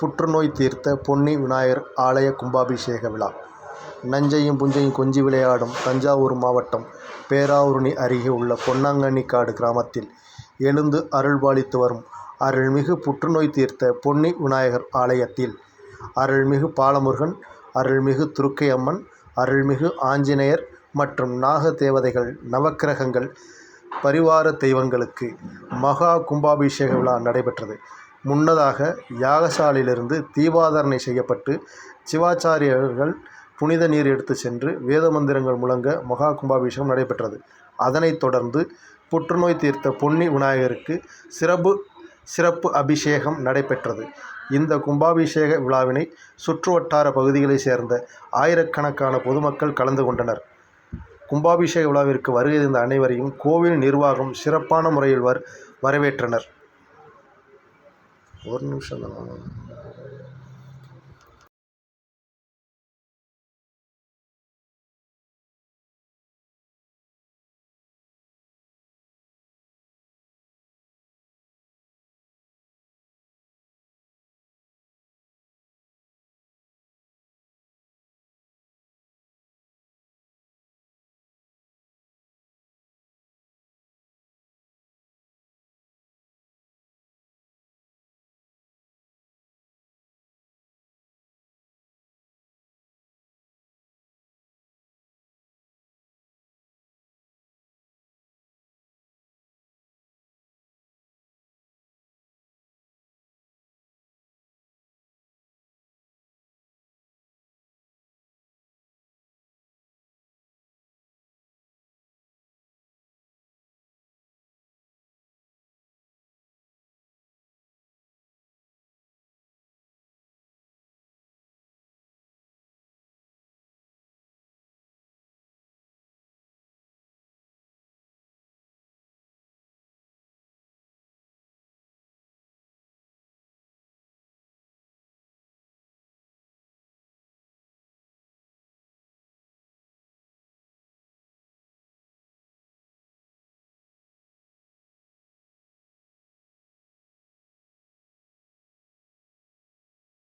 புற்றுநோய் தீர்த்த பொன்னி விநாயகர் ஆலய கும்பாபிஷேக விழா. நஞ்சையும் புஞ்சையும் கொஞ்சி விளையாடும் தஞ்சாவூர் மாவட்டம் பேராவூரணி அருகே உள்ள பொன்னாங்கண்ணிக்காடு கிராமத்தில் எழுந்து அருள்பாலித்து வரும் அருள்மிகு புற்றுநோய் தீர்த்த பொன்னி விநாயகர் ஆலயத்தில் அருள்மிகு பாலமுருகன், அருள்மிகு துர்க்கை அம்மன், அருள்மிகு ஆஞ்சநேயர் மற்றும் நாக தேவதைகள், நவக்கிரகங்கள், பரிவார தெய்வங்களுக்கு மகா கும்பாபிஷேக விழா நடைபெற்றது. முன்னதாக யாகசாலையிலிருந்து தீபாராதனை செய்யப்பட்டு சிவாச்சாரியர்கள் புனித நீர் எடுத்து சென்று வேத மந்திரங்கள் முழங்க மகா கும்பாபிஷேகம் நடைபெற்றது. அதனைத் தொடர்ந்து புற்றுநோய் தீர்த்த பொன்னி விநாயகருக்கு சிறப்பு அபிஷேகம் நடைபெற்றது. இந்த கும்பாபிஷேக விழாவினை சுற்றுவட்டார பகுதிகளைச் சேர்ந்த ஆயிரக்கணக்கான பொதுமக்கள் கலந்து கொண்டனர். கும்பாபிஷேக விழாவிற்கு வருகை தந்த அனைவரையும் கோவில் நிர்வாகம் சிறப்பான முறையில் வரவேற்றனர். ஒரு நிமிஷம் தான்.